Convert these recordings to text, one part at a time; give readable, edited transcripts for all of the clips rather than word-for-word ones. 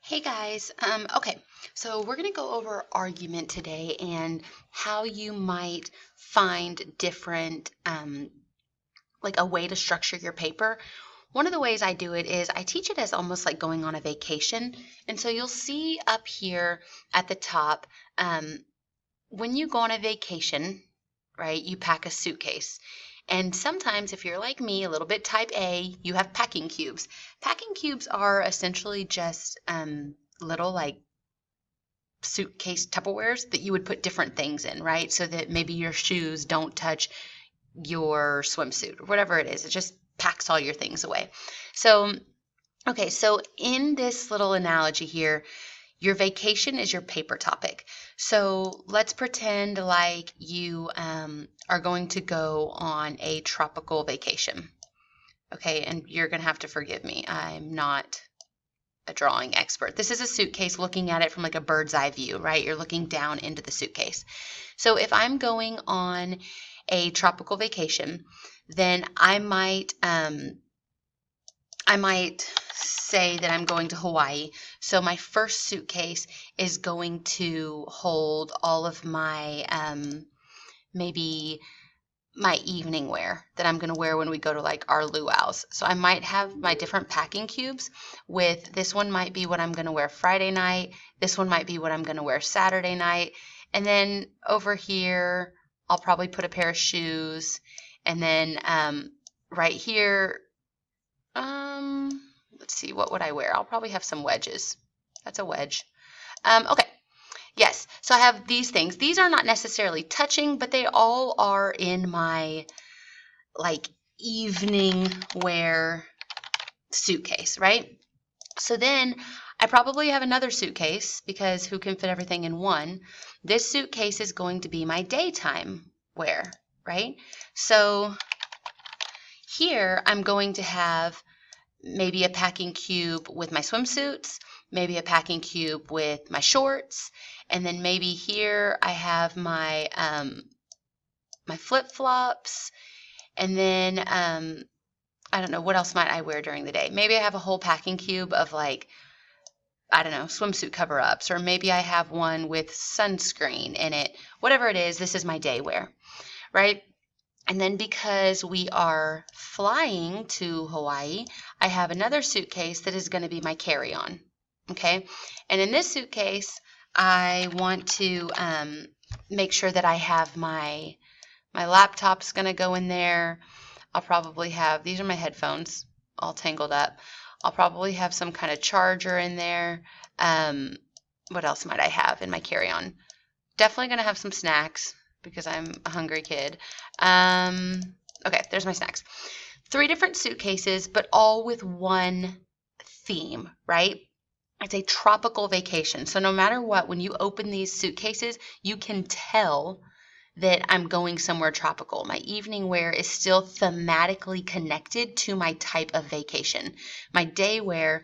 Hey guys, okay, so we're going to go over argument today and how you might find different, like a way to structure your paper. One of the ways I do it is I teach it as almost like going on a vacation. And so you'll see up here at the top, um, when you go on a vacation, right, you pack a suitcase. And sometimes, if you're like me, a little bit type A, you have packing cubes. Packing cubes are essentially just little like suitcase Tupperwares that you would put different things in, right? So that maybe your shoes don't touch your swimsuit or whatever it is. It just packs all your things away. So, okay, so in this little analogy here, your vacation is your paper topic. So let's pretend like you are going to go on a tropical vacation. Okay, and you're going to have to forgive me. I'm not a drawing expert. This is a suitcase looking at it from like a bird's eye view, right? You're looking down into the suitcase. So if I'm going on a tropical vacation, then I might say that I'm going to Hawaii. So my first suitcase is going to hold all of my maybe my evening wear that I'm going to wear when we go to like our luau's. So I might have my different packing cubes with this one might be what I'm going to wear Friday night. This one might be what I'm going to wear Saturday night. And then over here, I'll probably put a pair of shoes. And then right here, let's see, what would I wear? I'll probably have some wedges. That's a wedge. Okay. Yes. So I have these things. These are not necessarily touching, but they all are in my like evening wear suitcase, right? So then I probably have another suitcase because who can fit everything in one? This suitcase is going to be my daytime wear, right? So here I'm going to have maybe a packing cube with my swimsuits, maybe a packing cube with my shorts, and then maybe here I have my my flip-flops, and then I don't know, what else might I wear during the day? Maybe I have a whole packing cube of like, I don't know, swimsuit cover-ups, or maybe I have one with sunscreen in it. Whatever it is, this is my day wear, right? And then because we are flying to Hawaii, I have another suitcase that is going to be my carry-on. Okay. And in this suitcase, I want to make sure that I have my laptop's going to go in there. I'll probably have, these are my headphones all tangled up. I'll probably have some kind of charger in there. What else might I have in my carry-on? Definitely going to have some snacks because I'm a hungry kid. Okay, there's my snacks. 3 different suitcases, but all with one theme, right? It's a tropical vacation. So no matter what, when you open these suitcases, you can tell that I'm going somewhere tropical. My evening wear is still thematically connected to my type of vacation. My day wear,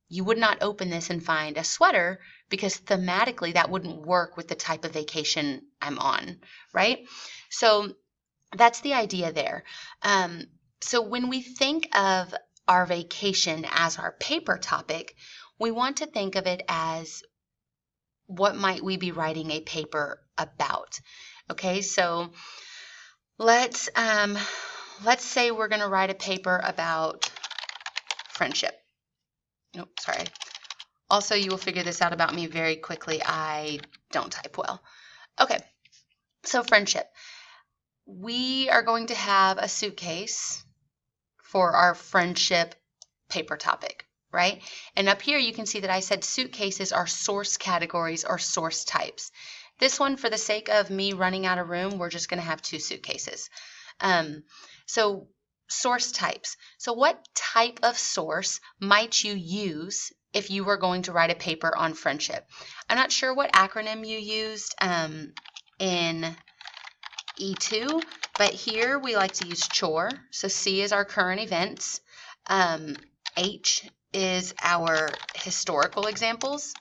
you would not open this and find a sweater because thematically that wouldn't work with the type of vacation I'm on, right? So that's the idea there. So when we think of our vacation as our paper topic, we want to think of it as what might we be writing a paper about? Okay, so let's say we're going to write a paper about friendship. Nope, sorry. Also, you will figure this out about me very quickly. I don't type well. Okay, so friendship. We are going to have a suitcase for our friendship paper topic, right? And up here you can see that I said suitcases are source categories or source types. This one, for the sake of me running out of room, we're just going to have 2 suitcases. So source types. So what type of source might you use if you were going to write a paper on friendship? I'm not sure what acronym you used in E2, but here we like to use chore. So C is our current events. H is our historical examples.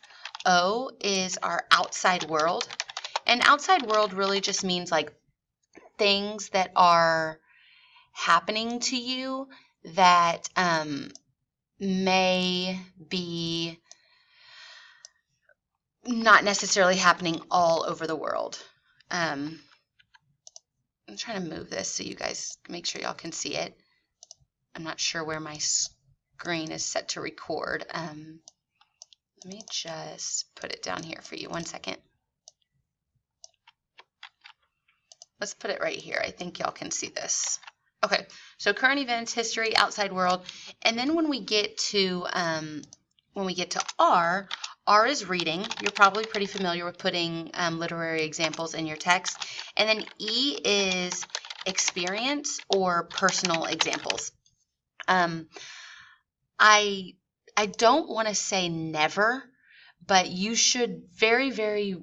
O is our outside world. And outside world really just means like things that are happening to you that may be not necessarily happening all over the world. I'm trying to move this so you guys make sure y'all can see it. I'm not sure where my screen is set to record. Let me just put it down here for you. 1 second. Let's put it right here. I think y'all can see this. Okay, so current events, history, outside world, and then when we get to R, R is reading. You're probably pretty familiar with putting literary examples in your text, and then E is experience or personal examples. I don't want to say never, but you should very, very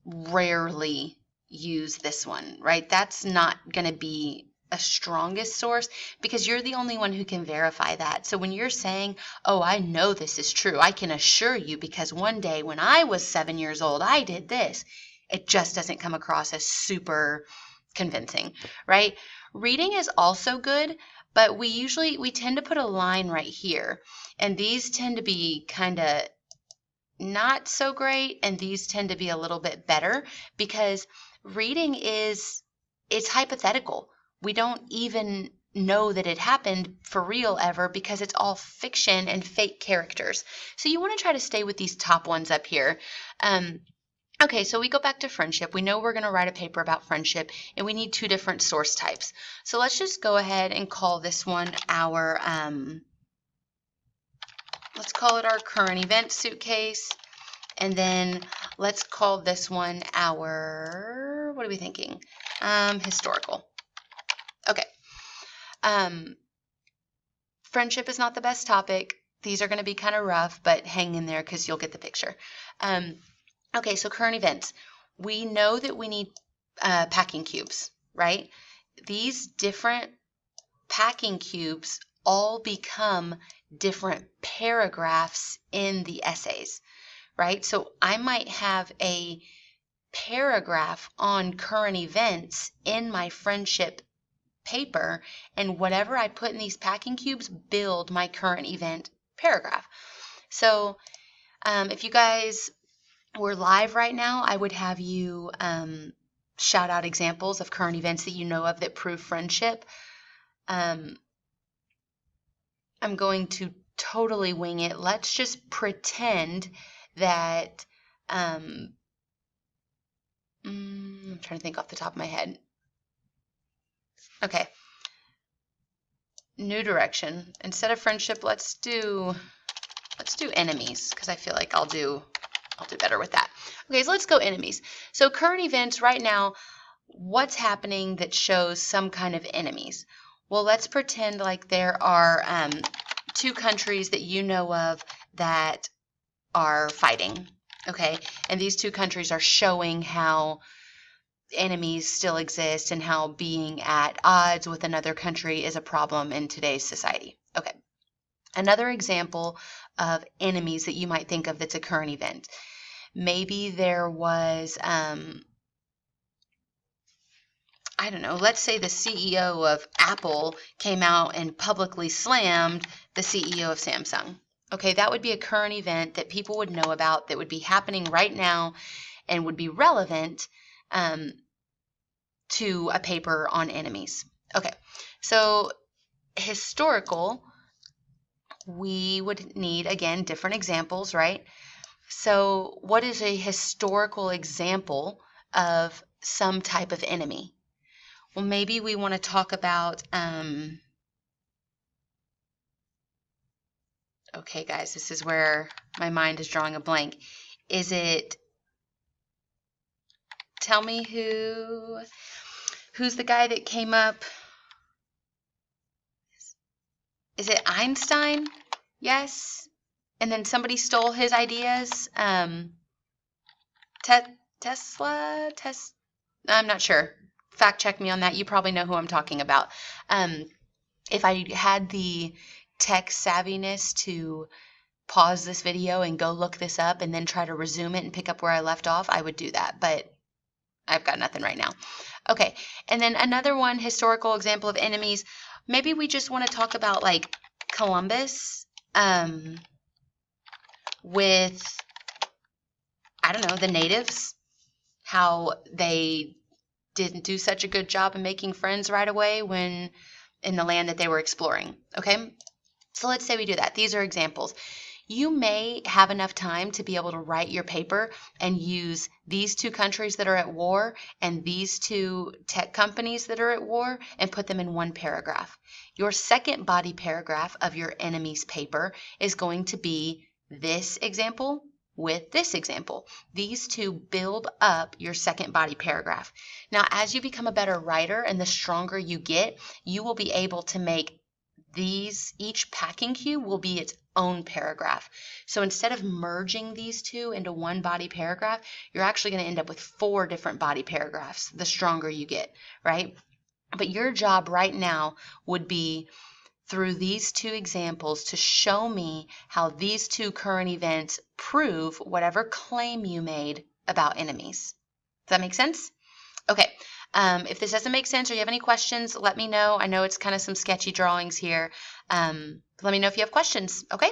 rarely use this one, right? That's not going to be a strongest source because you're the only one who can verify that. So when you're saying, oh, I know this is true, I can assure you because one day when I was 7 years old, I did this, it just doesn't come across as super convincing, right? Reading is also good, but we tend to put a line right here, and these tend to be kind of not so great, and these tend to be a little bit better because reading it's hypothetical. We don't even know that it happened for real ever because it's all fiction and fake characters. So you want to try to stay with these top ones up here. Okay, so we go back to friendship. We know we're going to write a paper about friendship, and we need 2 different source types. So let's just go ahead and call this one our, let's call it our current event suitcase. And then let's call this one our, what are we thinking? Historical. Okay. Friendship is not the best topic. These are going to be kind of rough, but hang in there because you'll get the picture. Okay, so current events. We know that we need packing cubes, right? These different packing cubes all become different paragraphs in the essays, right? So I might have a paragraph on current events in my friendship paper, and whatever I put in these packing cubes build my current event paragraph. So if you guys were live right now, I would have you shout out examples of current events that you know of that prove friendship. I'm going to totally wing it. Let's just pretend that I'm trying to think off the top of my head. Okay. New direction. Instead of friendship, let's do enemies because I feel like I'll do better with that. Okay, so let's go enemies. So current events right now, what's happening that shows some kind of enemies? Well, let's pretend like there are 2 countries that you know of that are fighting, okay? And these 2 countries are showing how enemies still exist and how being at odds with another country is a problem in today's society. Okay. Another example of enemies that you might think of that's a current event. Maybe there was, I don't know, let's say the CEO of Apple came out and publicly slammed the CEO of Samsung. Okay, that would be a current event that people would know about that would be happening right now and would be relevant to a paper on enemies. Okay, so historical, we would need, again, different examples, right? So what is a historical example of some type of enemy? Well, maybe we want to talk about, okay, guys, this is where my mind is drawing a blank. Is it, tell me who's the guy that came up? Is it Einstein? Yes. And then somebody stole his ideas. Tesla? I'm not sure. Fact check me on that. You probably know who I'm talking about. If I had the tech savviness to pause this video and go look this up and then try to resume it and pick up where I left off, I would do that. But I've got nothing right now. Okay. And then another one, historical example of enemies. Maybe we just want to talk about like Columbus with, I don't know, the natives, how they didn't do such a good job of making friends right away when in the land that they were exploring. Okay, so let's say we do that. These are examples. You may have enough time to be able to write your paper and use these two countries that are at war and these two tech companies that are at war and put them in one paragraph. Your second body paragraph of your enemy's paper is going to be this example with this example. These two build up your second body paragraph. Now, as you become a better writer and the stronger you get, you will be able to make each packing cue will be its own paragraph. So instead of merging these two into one body paragraph, you're actually going to end up with 4 different body paragraphs the stronger you get, right? But your job right now would be through these 2 examples to show me how these 2 current events prove whatever claim you made about enemies. Does that make sense? Okay. If this doesn't make sense or you have any questions, let me know. I know it's kind of some sketchy drawings here. Let me know if you have questions, okay?